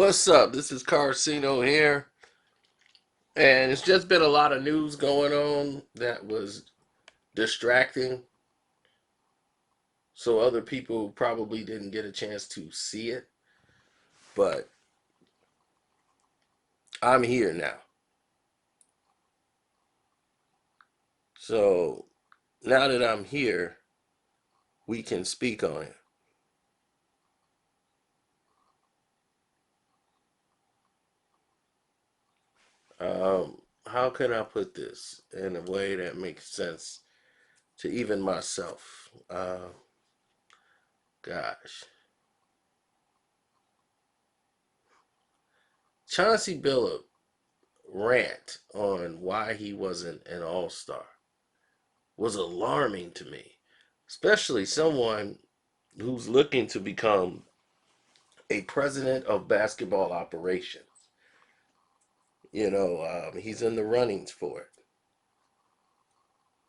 What's up? This is Carcino here, and it's just been a lot of news going on that was distracting, so other people probably didn't get a chance to see it, but I'm here now. So now that I'm here, we can speak on it. How can I put this in a way that makes sense to even myself? Gosh. Chauncey Billups rant on why he wasn't an all-star was alarming to me, especially someone who's looking to become a president of basketball operations. He's in the runnings for it.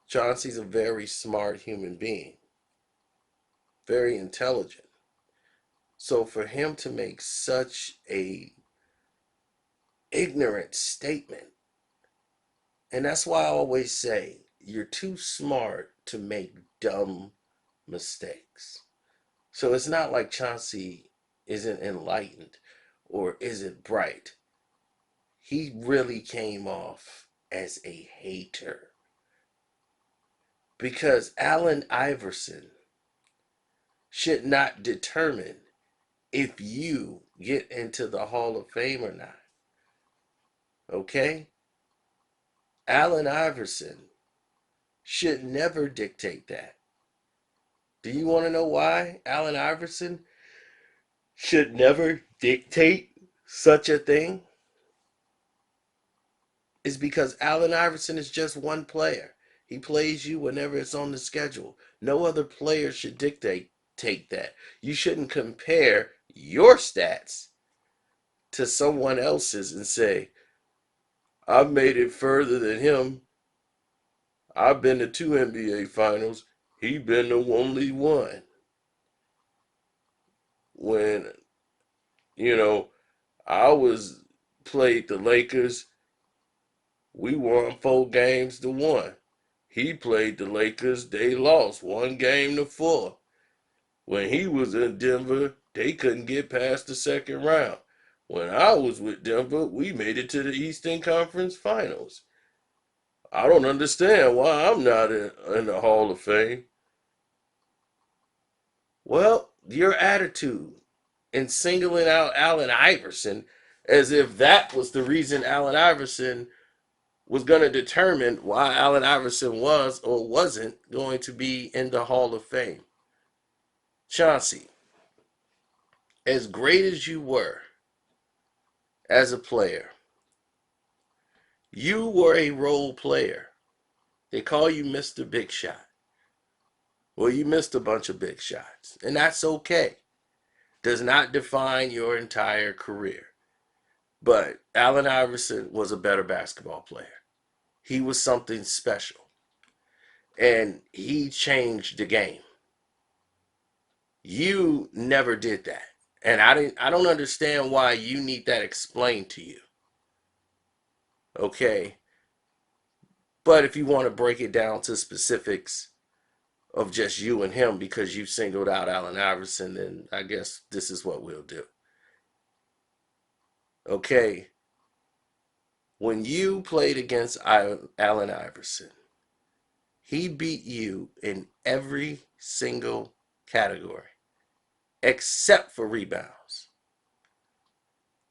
Chauncey's a very smart human being, very intelligent. So for him to make such a ignorant statement, and that's why I always say you're too smart to make dumb mistakes. So it's not like Chauncey isn't enlightened or isn't bright. He really came off as a hater because Allen Iverson should not determine if you get into the Hall of Fame or not. Okay? Allen Iverson should never dictate that. Do you want to know why Allen Iverson should never dictate such a thing? Is because Allen Iverson is just one player. He plays you whenever it's on the schedule. No other player should dictate take that. You shouldn't compare your stats to someone else's and say, I've made it further than him. I've been to two NBA finals. He been the only one. When, you know, I was played the Lakers, we won 4 games to 1. He played the Lakers, they lost 1 game to 4. When he was in Denver, they couldn't get past the second round. When I was with Denver, we made it to the Eastern Conference Finals. I don't understand why I'm not in the Hall of Fame. Well, your attitude in singling out Allen Iverson as if that was the reason Allen Iverson was going to determine why Allen Iverson was or wasn't going to be in the Hall of Fame. Chauncey, as great as you were as a player, you were a role player. They call you Mr. Big Shot. Well, you missed a bunch of big shots, and that's okay. Does not define your entire career. But Allen Iverson was a better basketball player. He was something special, and he changed the game. You never did that. And I don't understand why you need that explained to you. Okay? But if you want to break it down to specifics of just you and him because you singled out Allen Iverson, then I guess this is what we'll do. Okay? When you played against Allen Iverson, he beat you in every single category except for rebounds.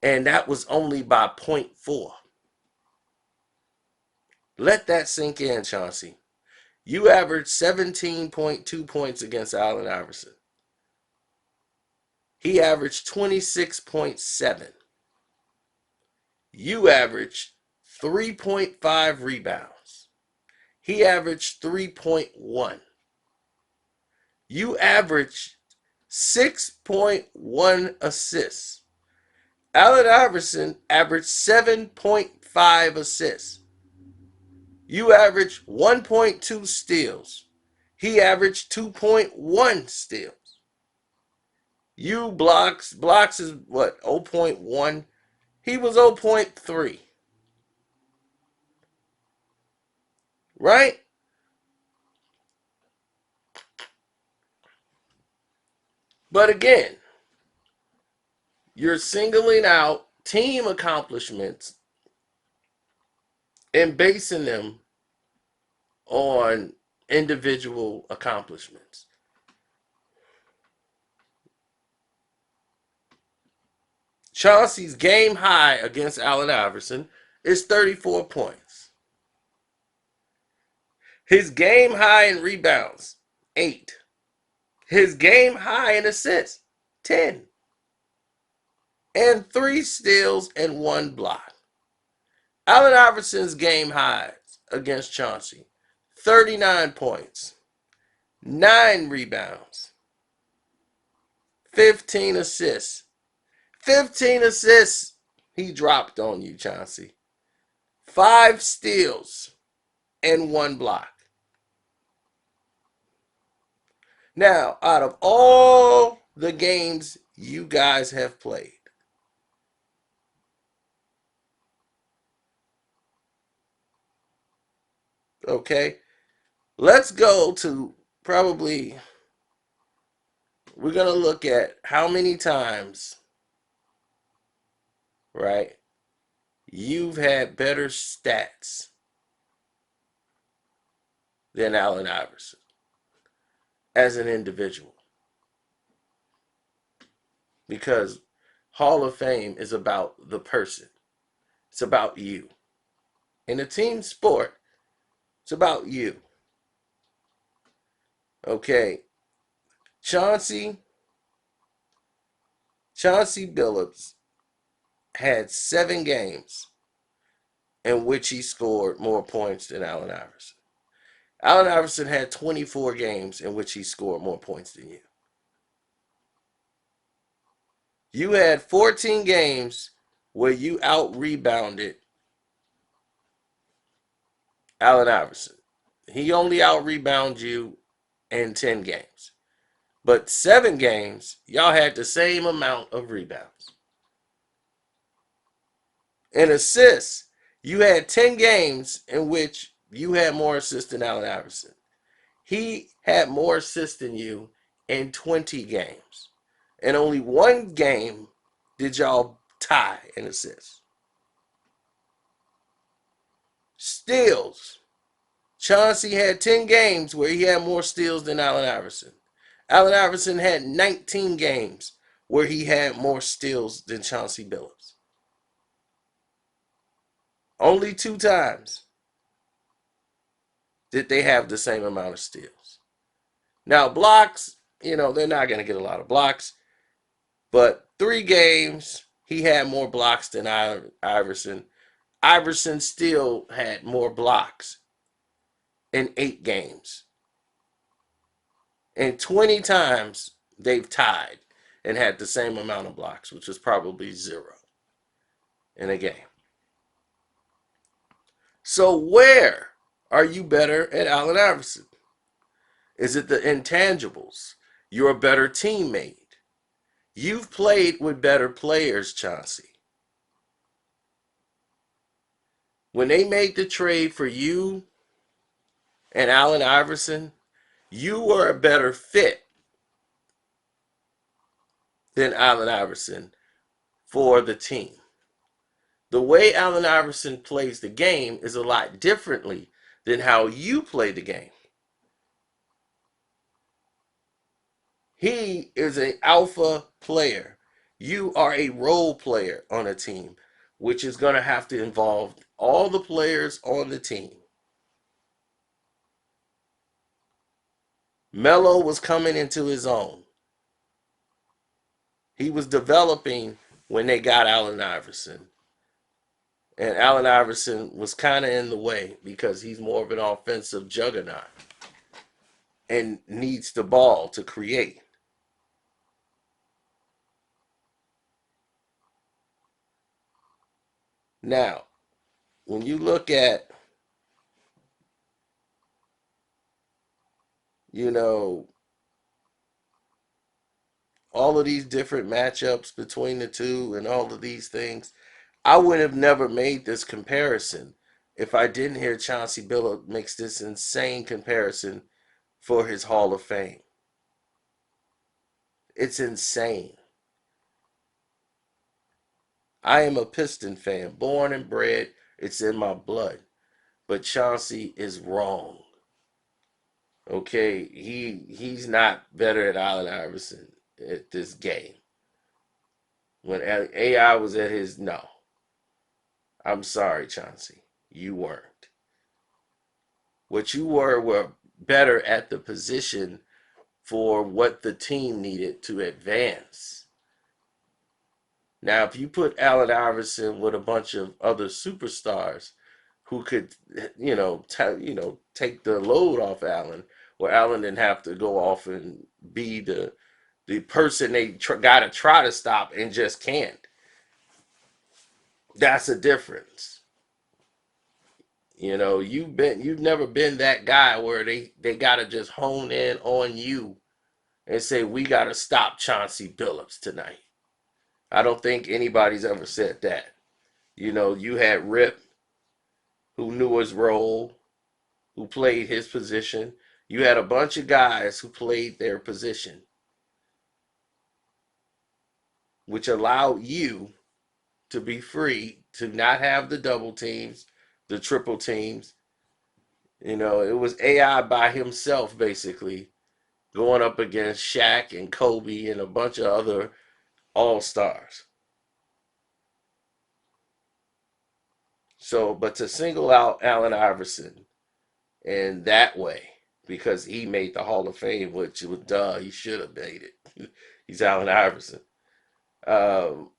And that was only by point 0.4. Let that sink in, Chauncey. You averaged 17.2 points against Allen Iverson. He averaged 26.7. You averaged 3.5 rebounds. He averaged 3.1. You averaged 6.1 assists. Allen Iverson averaged 7.5 assists. You averaged 1.2 steals. He averaged 2.1 steals. You blocks is what, 0.1? He was 0.3, right? But again, you're singling out team accomplishments and basing them on individual accomplishments. Chauncey's game high against Allen Iverson is 34 points. His game high in rebounds, 8. His game high in assists, 10. And 3 steals and 1 block. Allen Iverson's game highs against Chauncey, 39 points, 9 rebounds, 15 assists. 15 assists he dropped on you, Chauncey. 5 steals and 1 block. Now, out of all the games you guys have played, okay, let's go to probably, we're going to look at how many times, right, you've had better stats than Allen Iverson as an individual. Because Hall of Fame is about the person. It's about you. In a team sport, it's about you. Okay. Chauncey Billups had 7 games in which he scored more points than Allen Iverson. Allen Iverson had 24 games in which he scored more points than you. You had 14 games where you out-rebounded Allen Iverson. He only out-rebounded you in 10 games. But 7 games, y'all had the same amount of rebounds. In assists, you had 10 games in which you had more assists than Allen Iverson. He had more assists than you in 20 games. And only 1 game did y'all tie in assists. Steals. Chauncey had 10 games where he had more steals than Allen Iverson. Allen Iverson had 19 games where he had more steals than Chauncey Billups. Only 2 times did they have the same amount of steals. Now, blocks, they're not going to get a lot of blocks. But 3 games, he had more blocks than Iverson. Iverson still had more blocks in 8 games. And 20 times they've tied and had the same amount of blocks, which was probably 0 in a game. So where are you better at Allen Iverson? Is it the intangibles? You're a better teammate. You've played with better players, Chauncey. When they made the trade for you and Allen Iverson, you were a better fit than Allen Iverson for the team. The way Allen Iverson plays the game is a lot differently than how you play the game. He is an alpha player. You are a role player on a team, which is going to have to involve all the players on the team. Melo was coming into his own. He was developing when they got Allen Iverson. And Allen Iverson was kind of in the way because he's more of an offensive juggernaut and needs the ball to create. Now, when you look at, you know, all of these different matchups between the two and all of these things, I would have never made this comparison if I didn't hear Chauncey Billups makes this insane comparison for his Hall of Fame. It's insane. I am a Piston fan, born and bred. It's in my blood. But Chauncey is wrong. Okay, he's not better at Allen Iverson at this game. When AI was at his no, I'm sorry, Chauncey, you weren't. What you were better at the position for what the team needed to advance. Now, if you put Allen Iverson with a bunch of other superstars who could, take the load off Allen, where Allen didn't have to go off and be the person they got to try to stop and just can't. That's a difference. You've never been that guy where they got to just hone in on you and say we got to stop Chauncey Billups tonight. I don't think anybody's ever said that. You had Rip, who knew his role, who played his position. You had a bunch of guys who played their position, which allowed you to be free to not have the double teams, the triple teams. It was AI by himself, basically, going up against Shaq and Kobe and a bunch of other all stars. So, but to single out Allen Iverson in that way, because he made the Hall of Fame, which was duh, he should have made it. He's Allen Iverson. Um,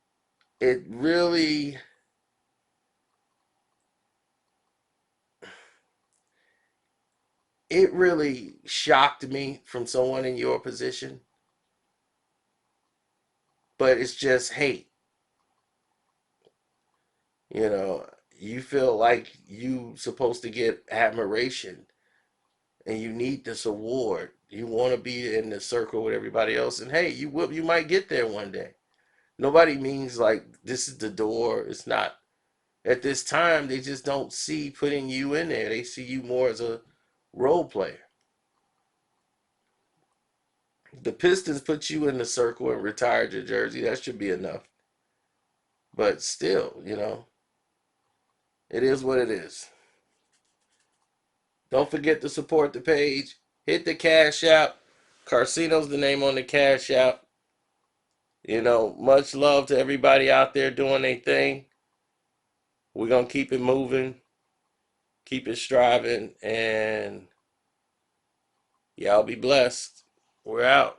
it really, it really shocked me from someone in your position, but it's just hate. You know, you feel like you supposed to get admiration and you need this award. You want to be in the circle with everybody else, and hey, you might get there one day. Nobody means like this is the door. It's not at this time. They just don't see putting you in there. They see you more as a role player. The Pistons put you in the circle and retired your jersey. That should be enough. But still, it is what it is. Don't forget to support the page. Hit the cash app. Carcino's the name on the cash app. Much love to everybody out there doing their thing. We're going to keep it moving, keep it striving, and y'all be blessed. We're out.